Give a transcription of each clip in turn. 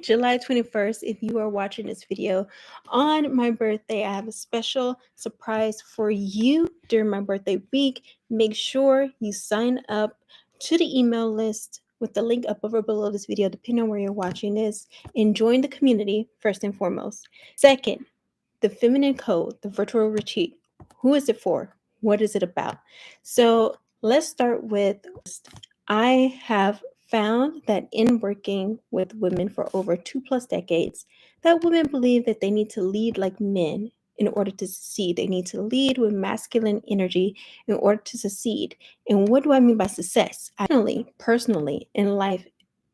July 21st, if you are watching this video on my birthday, I have a special surprise for you during my birthday week. Make sure you sign up to the email list with the link up over below this video, depending on where you're watching this, and join the community first and foremost. Second, the Feminine Code, the virtual retreat. Who is it for? What is it about? So let's start with I have found that in working with women for over 2+ decades, that women believe that they need to lead like men in order to succeed. They need to lead with masculine energy in order to succeed. And what do I mean by success? Personally, in life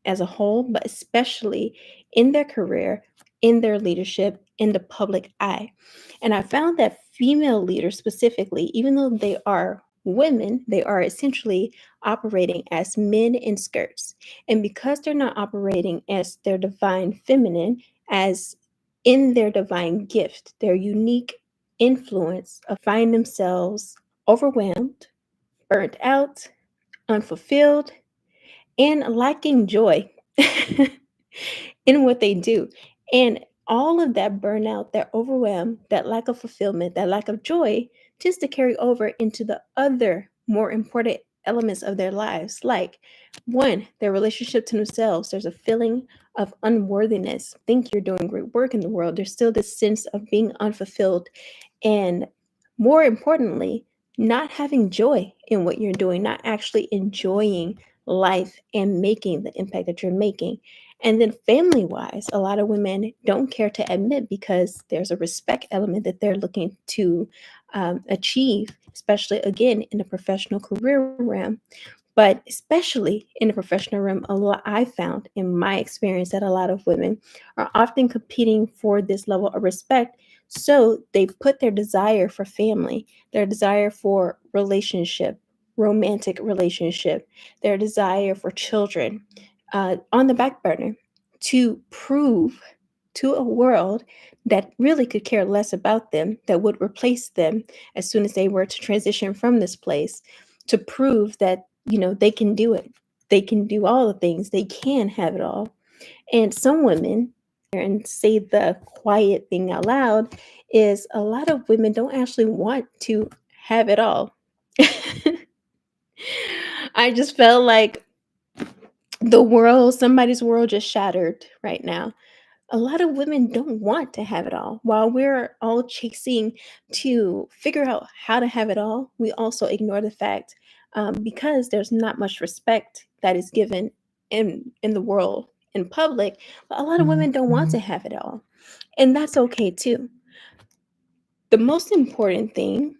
as a whole, but especially in their career, in their leadership, in the public eye. And I found that female leaders specifically, even though they are women, they are essentially operating as men in skirts. And because they're not operating as their divine feminine, as in their divine gift, their unique influence of find themselves overwhelmed, burnt out, unfulfilled, and lacking joy in what they do. And all of that burnout, that overwhelm, that lack of fulfillment, that lack of joy tends to carry over into the other more important elements of their lives. Like, one, their relationship to themselves. There's a feeling of unworthiness. Think you're doing great work in the world. There's still this sense of being unfulfilled. And more importantly, not having joy in what you're doing, not actually enjoying life and making the impact that you're making. And then family wise, a lot of women don't care to admit because there's a respect element that they're looking to achieve, especially again in the professional career realm. But especially in the professional realm, a lot I found in my experience that a lot of women are often competing for this level of respect. So they put their desire for family, their desire for relationship, romantic relationship, their desire for children on the back burner to prove to a world that really could care less about them, that would replace them as soon as they were to transition from this place, to prove that, they can do it. They can do all the things. They can have it all. And some women, and say the quiet thing out loud, is a lot of women don't actually want to have it all. I just felt like somebody's world just shattered right now. A lot of women don't want to have it all. While we're all chasing to figure out how to have it all, we also ignore the fact, because there's not much respect that is given in the world in public. But a lot of women don't want to have it all, and that's okay too. The most important thing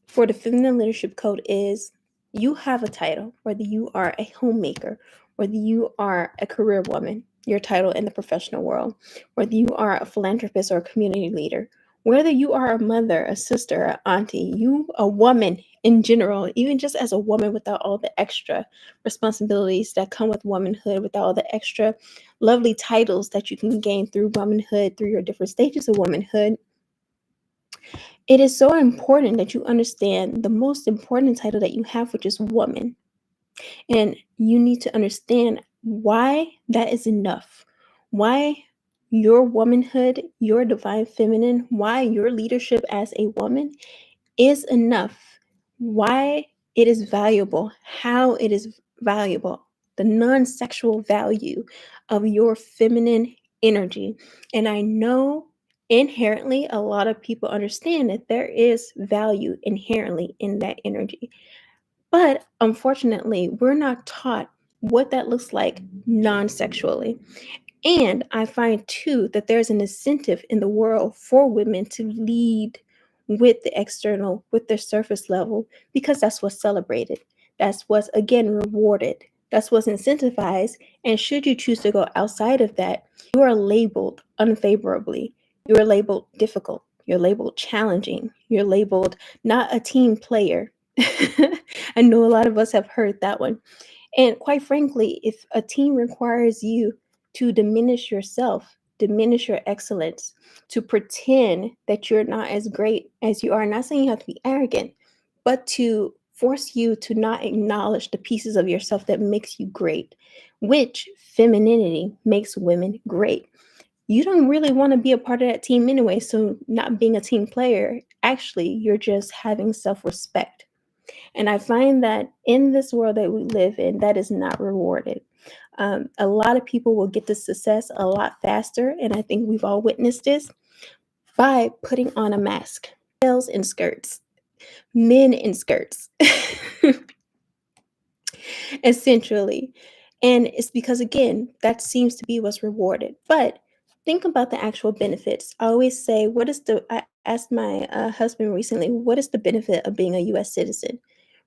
for the Feminine Leadership Code is you have a title, whether you are a homemaker, whether you are a career woman, your title in the professional world, whether you are a philanthropist or a community leader, whether you are a mother, a sister, an auntie, you a woman in general, even just as a woman without all the extra responsibilities that come with womanhood, without all the extra lovely titles that you can gain through womanhood, through your different stages of womanhood. It is so important that you understand the most important title that you have, which is woman. And you need to understand why that is enough. Why your womanhood, your divine feminine, why your leadership as a woman is enough. Why it is valuable, how it is valuable, the non-sexual value of your feminine energy. And I know inherently a lot of people understand that there is value inherently in that energy. But unfortunately, we're not taught what that looks like non-sexually. And I find too that there's an incentive in the world for women to lead with the external, with their surface level, because that's what's celebrated. That's what's again rewarded. That's what's incentivized. And should you choose to go outside of that, you are labeled unfavorably. You are labeled difficult. You're labeled challenging. You're labeled not a team player. I know a lot of us have heard that one. And quite frankly, if a team requires you to diminish yourself, diminish your excellence, to pretend that you're not as great as you are, not saying you have to be arrogant, but to force you to not acknowledge the pieces of yourself that makes you great. which femininity makes women great. You don't really want to be a part of that team anyway, so not being a team player, actually, you're just having self-respect. And I find that in this world that we live in, that is not rewarded. A lot of people will get to success a lot faster, and I think we've all witnessed this, by putting on a mask. Males in skirts, men in skirts, essentially. And it's because, again, that seems to be what's rewarded. But think about the actual benefits. I always say, I asked my husband recently, what is the benefit of being a US citizen?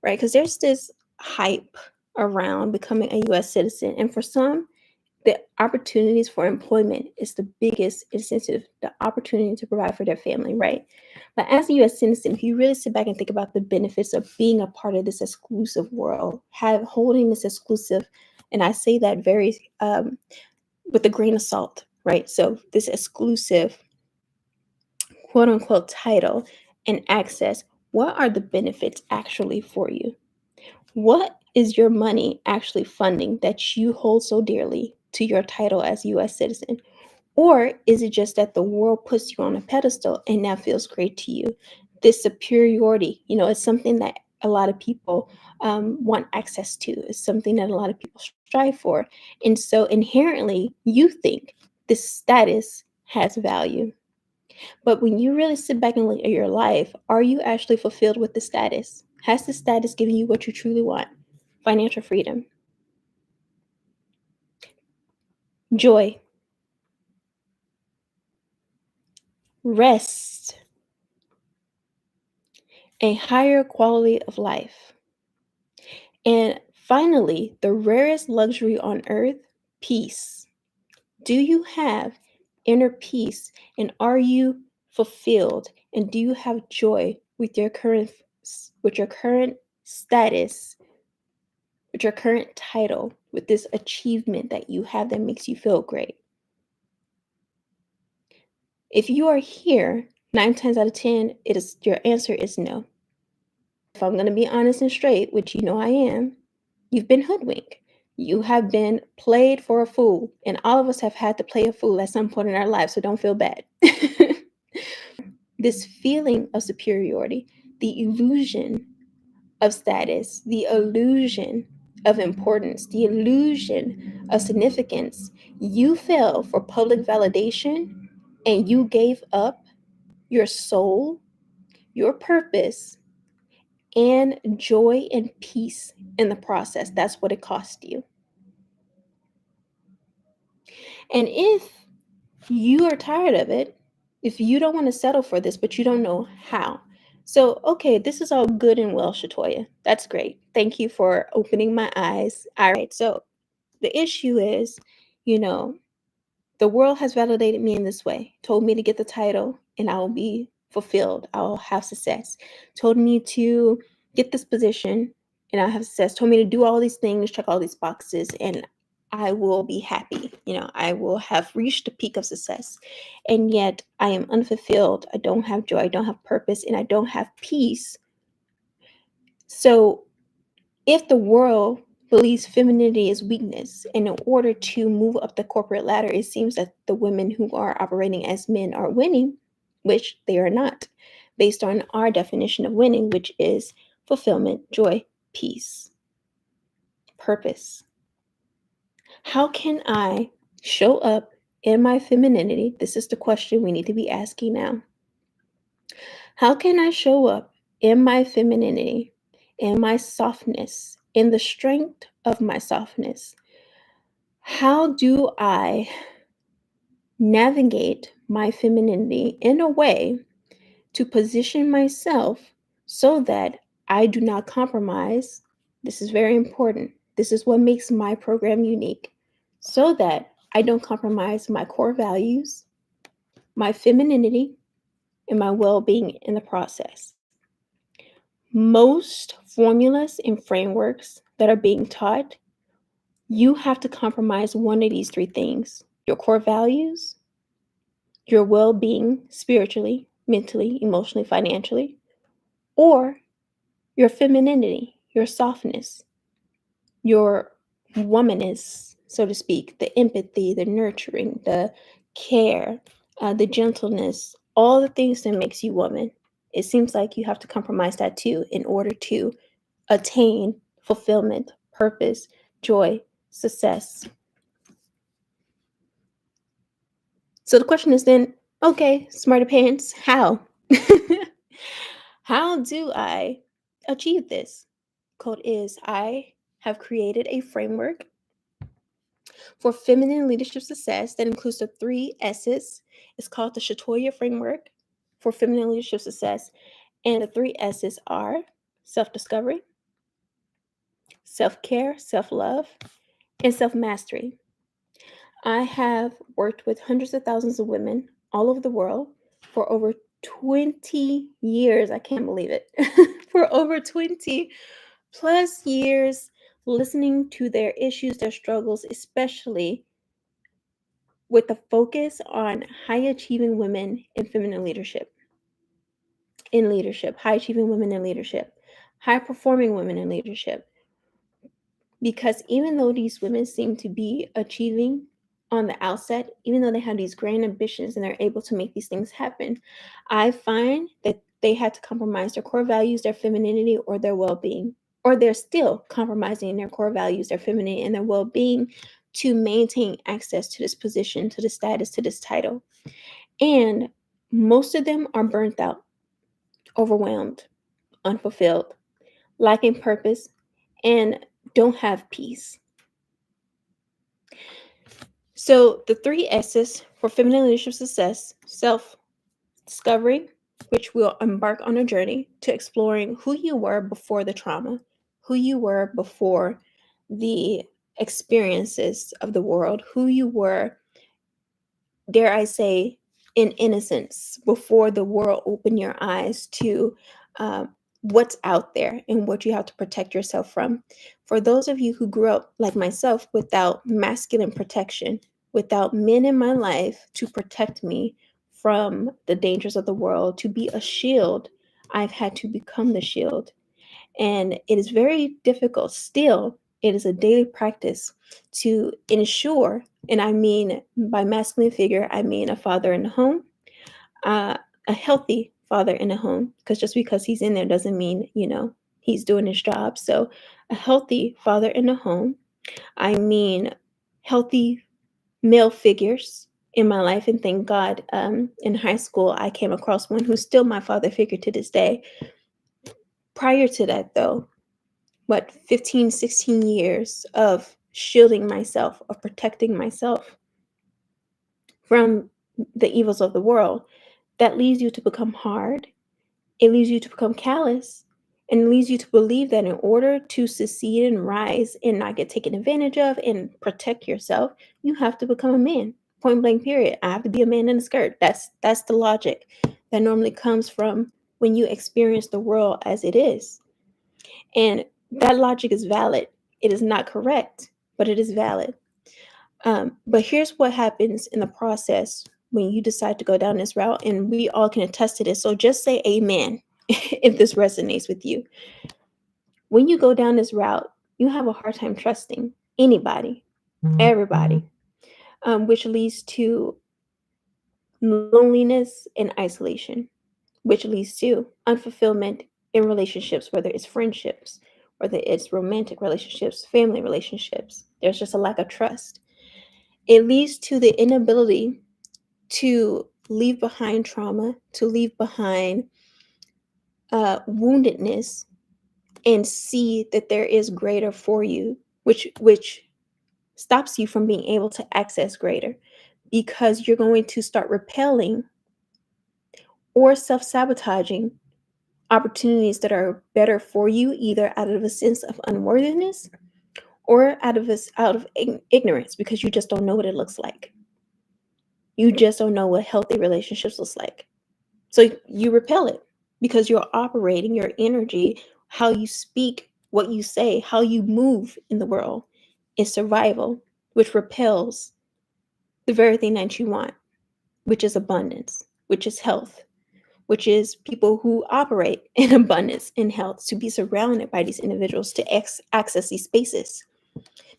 Right? Because there's this hype around becoming a US citizen. And for some, the opportunities for employment is the biggest incentive, the opportunity to provide for their family, right? But as a US citizen, if you really sit back and think about the benefits of being a part of this exclusive world, holding this exclusive, and I say that very with a grain of salt, right? So this exclusive quote unquote title and access, what are the benefits actually for you? What is your money actually funding that you hold so dearly to your title as US citizen? Or is it just that the world puts you on a pedestal and that feels great to you? This superiority, it's something that a lot of people want access to. It's something that a lot of people strive for. And so inherently, you think this status has value. But when you really sit back and look at your life, are you actually fulfilled with the status? Has the status given you what you truly want? Financial freedom, joy, rest, a higher quality of life. And finally, the rarest luxury on earth, peace. Do you have inner peace, and are you fulfilled, and do you have joy with your current status, with your current title, with this achievement that you have that makes you feel great? If you are here, 9 times out of 10, your answer is no. If I'm going to be honest and straight, which you know I am, you've been hoodwinked. You have been played for a fool, and all of us have had to play a fool at some point in our lives, so don't feel bad. This feeling of superiority, the illusion of status, the illusion of importance, the illusion of significance, you fell for public validation and you gave up your soul, your purpose, and joy and peace in the process. That's what it cost you. And if you are tired of it, if you don't want to settle for this, but you don't know how. So, okay, this is all good and well, Shatoyia. That's great. Thank you for opening my eyes. All right. So the issue is, you know, the world has validated me in this way, told me to get the title and I will be fulfilled. I'll have success. Told me to get this position and I have success. Told me to do all these things, check all these boxes, and I will be happy. I will have reached the peak of success. And yet I am unfulfilled. I don't have joy. I don't have purpose, and I don't have peace. So if the world believes femininity is weakness, and in order to move up the corporate ladder, it seems that the women who are operating as men are winning, which they are not, based on our definition of winning, which is fulfillment, joy, peace, purpose. How can I show up in my femininity? This is the question we need to be asking now. How can I show up in my femininity, in my softness, in the strength of my softness? How do I navigate my femininity in a way to position myself so that I do not compromise? This is very important. This is what makes my program unique, so that I don't compromise my core values, my femininity, and my well-being in the process. Most formulas and frameworks that are being taught, you have to compromise one of these three things: your core values, your well-being spiritually, mentally, emotionally, financially, or your femininity, your softness, your womanness, so to speak, the empathy, the nurturing, the care, the gentleness, all the things that makes you woman. It seems like you have to compromise that too in order to attain fulfillment, purpose, joy, success. So the question is then, okay, smarter pants, how? How do I achieve this? Code is I have created a framework for feminine leadership success that includes the 3 S's. It's called the Shatoyia framework for feminine leadership success. And the 3 S's are self-discovery, self-care, self-love, and self-mastery. I have worked with hundreds of thousands of women all over the world for over 20 years. I can't believe it. For over 20 plus years, listening to their issues, their struggles, especially with a focus on high achieving women in feminine leadership, high achieving women in leadership, high performing women in leadership. Because even though these women seem to be achieving on the outset, even though they have these grand ambitions and they're able to make these things happen, I find that they had to compromise their core values, their femininity, or their well-being, or they're still compromising their core values, their femininity, and their well-being to maintain access to this position, to this status, to this title. And most of them are burnt out, overwhelmed, unfulfilled, lacking purpose, and don't have peace. So the 3 S's for feminine leadership success: self-discovery, which will embark on a journey to exploring who you were before the trauma, who you were before the experiences of the world, who you were, dare I say, in innocence before the world opened your eyes to what's out there and what you have to protect yourself from. For those of you who grew up like myself without masculine protection, without men in my life to protect me from the dangers of the world, to be a shield, I've had to become the shield. And it is very difficult still. It is a daily practice to ensure, and I mean by masculine figure, I mean a father in the home, a healthy father in the home, because just because he's in there doesn't mean, he's doing his job. So a healthy father in the home, I mean healthy male figures in my life. And thank God, in high school, I came across one who's still my father figure to this day. Prior to that, though, 15, 16 years of shielding myself, of protecting myself from the evils of the world, that leads you to become hard. It leads you to become callous, and it leads you to believe that in order to succeed and rise and not get taken advantage of and protect yourself, you have to become a man. Point blank, period. I have to be a man in a skirt. That's the logic that normally comes from when you experience the world as it is. And that logic is valid. It is not correct, but it is valid. But here's what happens in the process when you decide to go down this route, and we all can attest to this. So just say amen if this resonates with you. When you go down this route, you have a hard time trusting anybody, everybody, which leads to loneliness and isolation, which leads to unfulfillment in relationships, whether it's friendships, whether it's romantic relationships, family relationships. There's just a lack of trust. It leads to the inability to leave behind trauma, to leave behind woundedness, and see that there is greater for you, which stops you from being able to access greater, because you're going to start repelling or self-sabotaging opportunities that are better for you, either out of a sense of unworthiness or out of ignorance, because you just don't know what it looks like. You just don't know what healthy relationships looks like. So you repel it because you're operating your energy, how you speak, what you say, how you move in the world is survival, which repels the very thing that you want, which is abundance, which is health, which is people who operate in abundance and health, to be surrounded by these individuals, to access these spaces.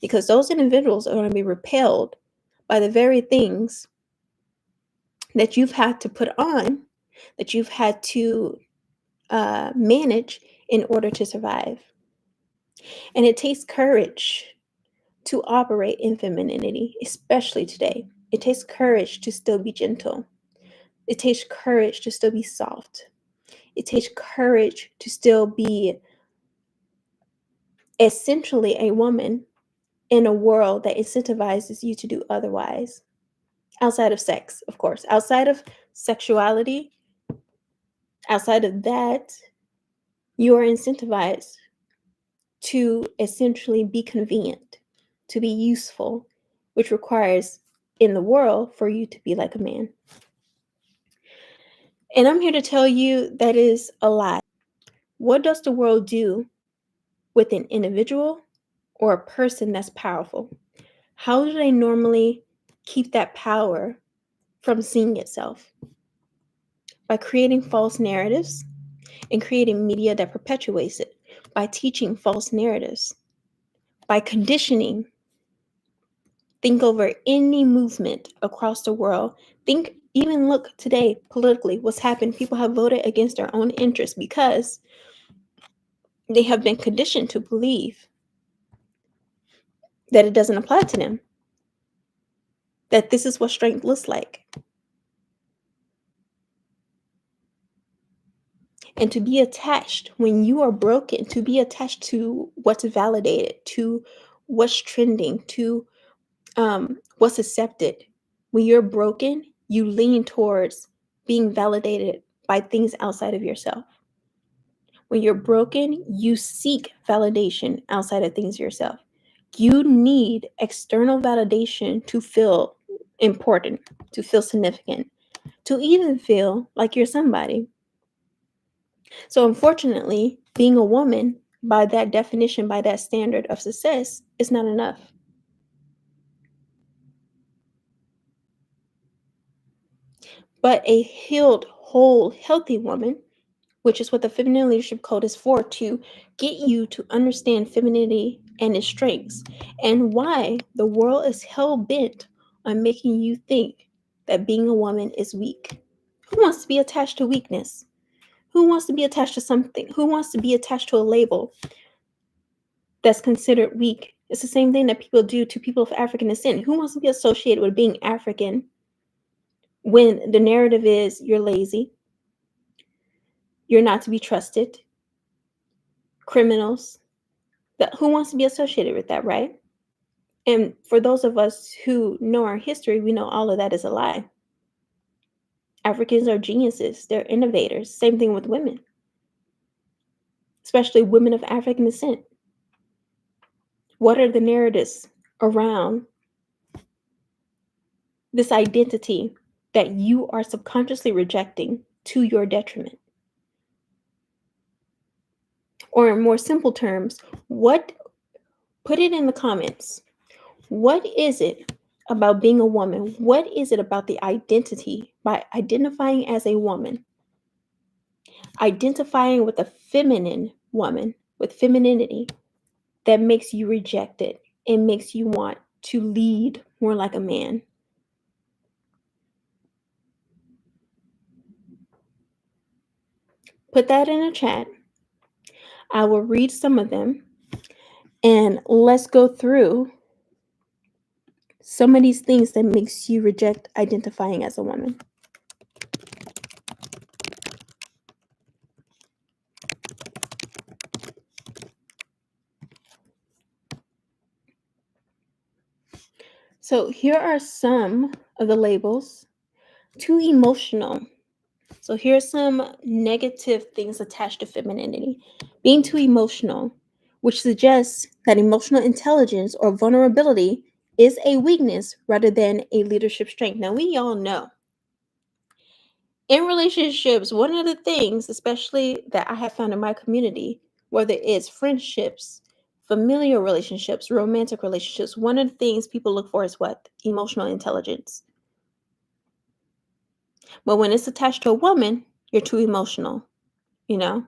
because those individuals are going to be repelled by the very things that you've had to put on, that you've had to manage in order to survive. And it takes courage to operate in femininity, especially today. It takes courage to still be gentle. It takes courage to still be soft. It takes courage to still be essentially a woman in a world that incentivizes you to do otherwise. Outside of sex, of course. Outside of sexuality, outside of that, you are incentivized to essentially be convenient, to be useful, which requires in the world for you to be like a man. And I'm here to tell you that is a lie. What does the world do with an individual or a person that's powerful? How do they normally keep that power from seeing itself? By creating false narratives and creating media that perpetuates it, by teaching false narratives, by conditioning. Think over any movement across the world. Even look today politically, what's happened. People have voted against their own interests because they have been conditioned to believe that it doesn't apply to them, that this is what strength looks like. And to be attached when you are broken, to be attached to what's validated, to what's trending, to what's accepted. When you're broken, you lean towards being validated by things outside of yourself. When you're broken, you seek validation outside of things yourself. You need external validation to feel important, to feel significant, to even feel like you're somebody. So unfortunately, being a woman, by that definition, by that standard of success, is not enough. But a healed, whole, healthy woman, which is what the Feminine Leadership Code is for, to get you to understand femininity and its strengths, and why the world is hell-bent on making you think that being a woman is weak. Who wants to be attached to weakness? Who wants to be attached to something? Who wants to be attached to a label that's considered weak? It's the same thing that people do to people of African descent. Who wants to be associated with being African when the narrative is you're lazy, you're not to be trusted, criminals? Who wants to be associated with that, right? And for those of us who know our history, we know all of that is a lie. Africans are geniuses. They're innovators. Same thing with women, especially women of African descent. What are the narratives around this identity that you are subconsciously rejecting to your detriment? Or in more simple terms, put it in the comments. What is it about being a woman? What is it about the identity, by identifying as a woman, identifying with a feminine woman, with femininity, that makes you reject it and makes you want to lead more like a man? Put that in a chat. I will read some of them, and let's go through some of these things that makes you reject identifying as a woman. So here are some of the labels. Too emotional. So here's some negative things attached to femininity. Being too emotional, which suggests that emotional intelligence or vulnerability is a weakness rather than a leadership strength. Now, we all know in relationships, one of the things, especially that I have found in my community, whether it's friendships, familiar relationships, romantic relationships, one of the things people look for is what? Emotional intelligence. But when it's attached to a woman, you're too emotional, you know?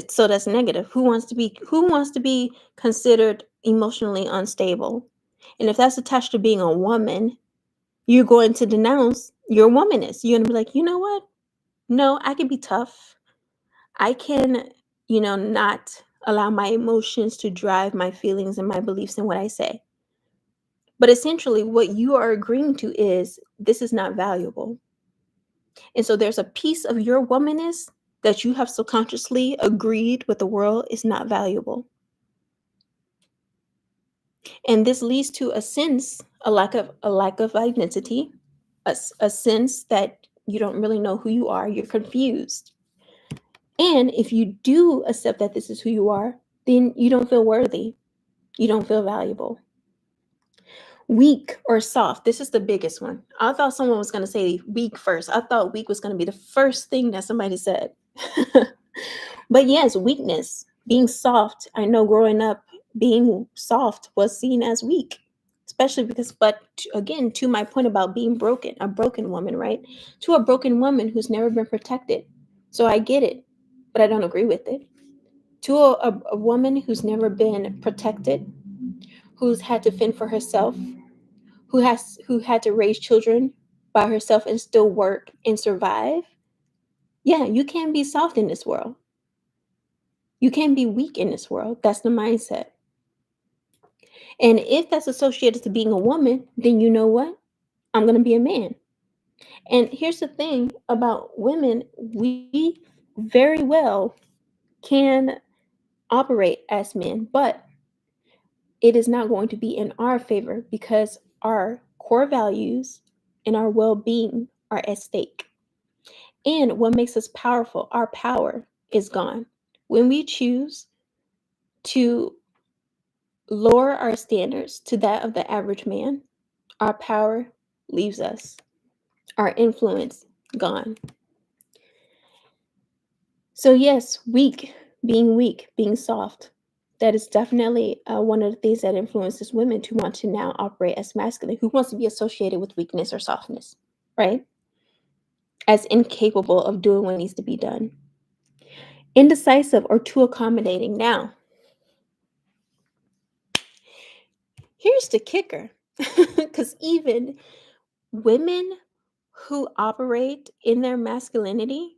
So that's negative. Who wants to be considered emotionally unstable. And if that's attached to being a woman, you're going to denounce your womanness. You're going to be like, you know what? No, I can be tough. I can, not allow my emotions to drive my feelings and my beliefs and what I say. But essentially, what you are agreeing to is this is not valuable. And so there's a piece of your womanness that you have subconsciously agreed with the world is not valuable. And this leads to a lack of identity, a sense that you don't really know who you are, you're confused. And if you do accept that this is who you are, then you don't feel worthy. You don't feel valuable. Weak or soft. This is the biggest one. I thought someone was going to say weak first. I thought weak was going to be the first thing that somebody said. But yes, weakness, being soft. I know growing up, being soft was seen as weak, especially because, again, to my point about being broken, a broken woman, right? To a broken woman who's never been protected. So I get it, but I don't agree with it. To a woman who's never been protected, who's had to fend for herself, who had to raise children by herself and still work and survive. Yeah, you can't be soft in this world. You can't be weak in this world. That's the mindset. And if that's associated to being a woman, then you know what? I'm going to be a man. And here's the thing about women, we very well can operate as men, but it is not going to be in our favor because our core values and our well-being are at stake. And what makes us powerful, our power is gone. When we choose to lower our standards to that of the average man, our power leaves us, our influence gone. So yes, weak, being soft, that is definitely one of the things that influences women to want to now operate as masculine. Who wants to be associated with weakness or softness, right? As incapable of doing what needs to be done. Indecisive or too accommodating. Now, here's the kicker, because even women who operate in their masculinity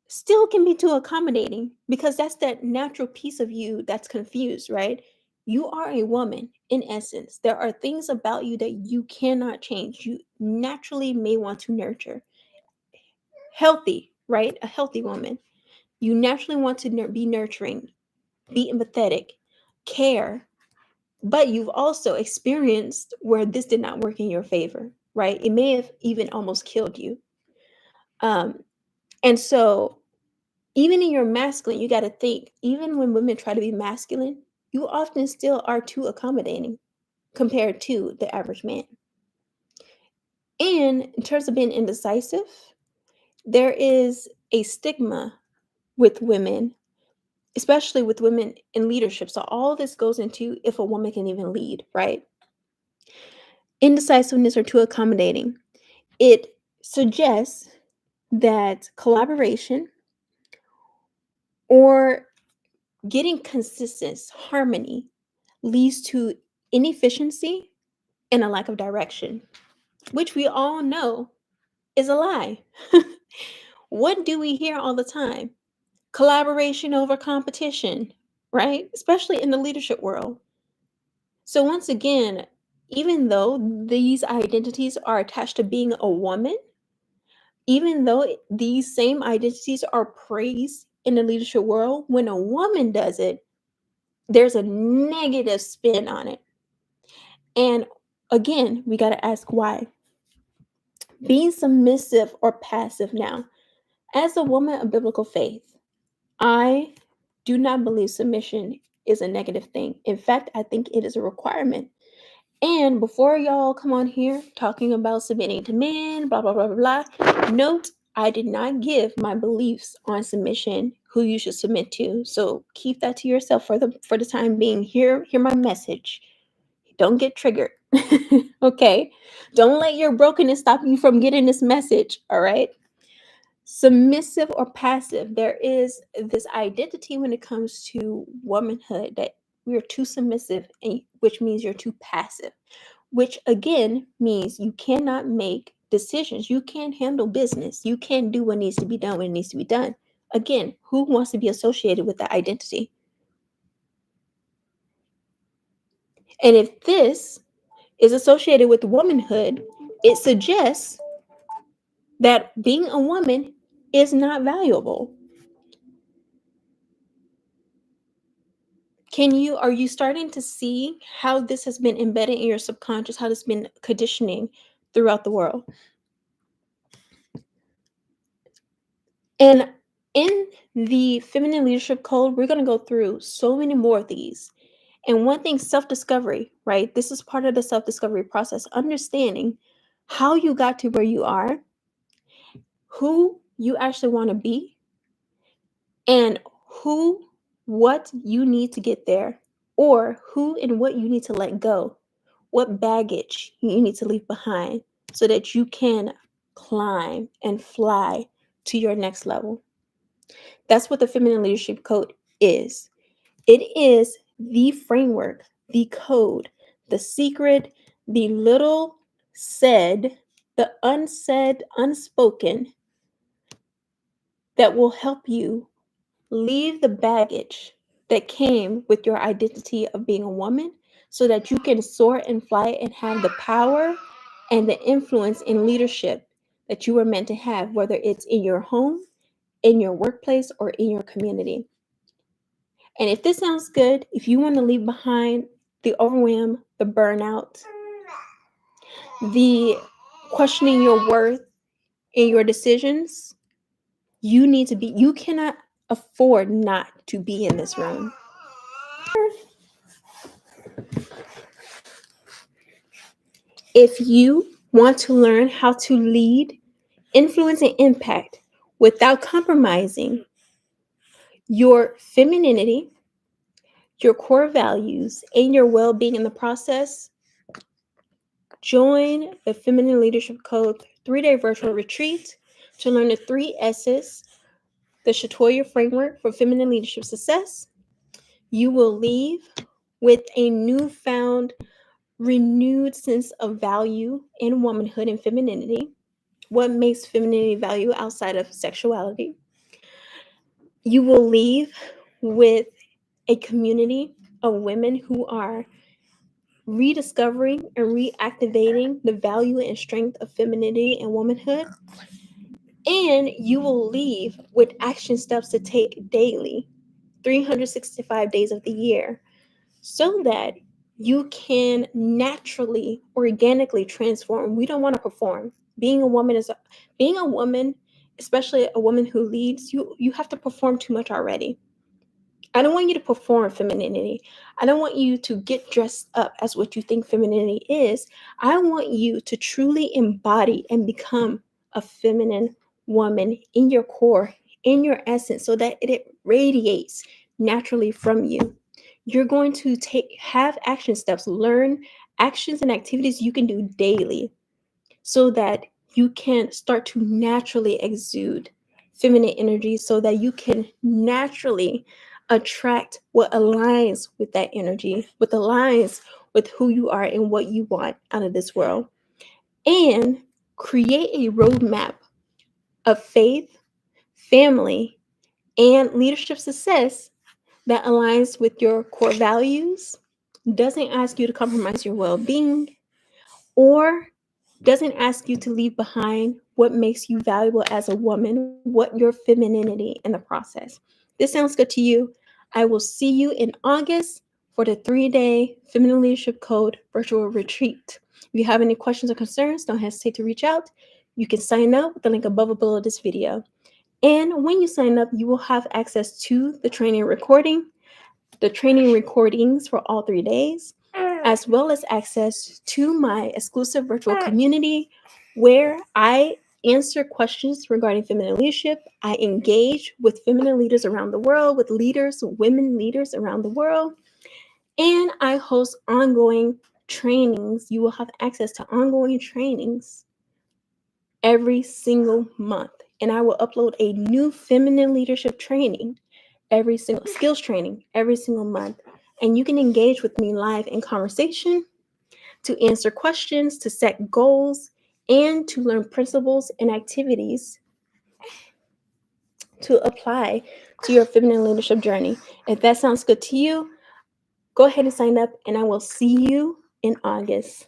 still can be too accommodating because that's that natural piece of you that's confused, right? You are a woman in essence. There are things about you that you cannot change. You naturally may want to nurture. Healthy, right? A healthy woman. You naturally want to be nurturing, be empathetic, care, but you've also experienced where this did not work in your favor, right? It may have even almost killed you. And so even in your masculine, you got to think, even when women try to be masculine, you often still are too accommodating compared to the average man. And in terms of being indecisive, there is a stigma with women, especially with women in leadership. So all this goes into if a woman can even lead, right? Indecisiveness or too accommodating. It suggests that collaboration or getting consistent harmony leads to inefficiency and a lack of direction, which we all know is a lie. What do we hear all the time? Collaboration over competition, right? Especially in the leadership world. So, once again, even though these identities are attached to being a woman, even though these same identities are praised in the leadership world, when a woman does it, there's a negative spin on it. And again, we got to ask why. Being submissive or passive now. As a woman of biblical faith, I do not believe submission is a negative thing. In fact, I think it is a requirement. And before y'all come on here talking about submitting to men, blah, blah, blah, blah, blah, note I did not give my beliefs on submission, who you should submit to. So keep that to yourself for the time being. Hear my message. Don't get triggered. Okay? Don't let your brokenness stop you from getting this message. All right? Submissive or passive, there is this identity when it comes to womanhood that We are too submissive, which means you're too passive, which again means you cannot make decisions. You can't handle business. You can't do what needs to be done when it needs to be done. Again, who wants to be associated with that identity? And if this is associated with womanhood, it suggests that being a woman is not valuable. Are you starting to see how this has been embedded in your subconscious, how this has been conditioning throughout the world? And in the Feminine Leadership Code, we're going to go through so many more of these. And one thing, self-discovery, right? This is part of the self-discovery process, understanding how you got to where you are, who you actually want to be, and what you need to get there, or who and what you need to let go, what baggage you need to leave behind so that you can climb and fly to your next level. That's what the Feminine Leadership Code is. It is the framework, the code, the secret, the little said, the unsaid, unspoken that will help you leave the baggage that came with your identity of being a woman so that you can soar and fly and have the power and the influence in leadership that you were meant to have, whether it's in your home, in your workplace, or in your community. And if this sounds good, if you want to leave behind the overwhelm, the burnout, the questioning your worth and your decisions, you cannot afford not to be in this room. If you want to learn how to lead, influence, and impact without compromising your femininity, your core values, and your well-being in the process, join the Feminine Leadership Code 3-day virtual retreat to learn the 3 S's, the Shatoyia framework for feminine leadership success. You will leave with a newfound, renewed sense of value in womanhood and femininity. What makes femininity value outside of sexuality? You will leave with a community of women who are rediscovering and reactivating the value and strength of femininity and womanhood. And you will leave with action steps to take daily, 365 days of the year, so that you can naturally, organically transform. We don't want to perform. Being a woman, especially a woman who leads, you have to perform too much already. I don't want you to perform femininity. I don't want you to get dressed up as what you think femininity is. I want you to truly embody and become a feminine woman in your core, in your essence, so that it radiates naturally from you. You're going to have action steps, learn actions and activities you can do daily so that you can start to naturally exude feminine energy, so that you can naturally attract what aligns with that energy, what aligns with who you are and what you want out of this world, and create a roadmap of faith, family, and leadership success that aligns with your core values, doesn't ask you to compromise your well-being, or doesn't ask you to leave behind what makes you valuable as a woman, what your femininity in the process. This sounds good to you. I will see you in August for the 3-day Feminine Leadership Code virtual retreat. If you have any questions or concerns, don't hesitate to reach out. You can sign up with the link above or below this video. And when you sign up, you will have access to the training recording, the training recordings for all 3 days, as well as access to my exclusive virtual community where I answer questions regarding feminine leadership. I engage with feminine leaders around the world, with women leaders around the world, and I host ongoing trainings. You will have access to ongoing trainings every single month, and I will upload a new feminine leadership training skills training every single month. And you can engage with me live in conversation, to answer questions, to set goals, and to learn principles and activities to apply to your feminine leadership journey. If that sounds good to you, go ahead and sign up, and I will see you in August.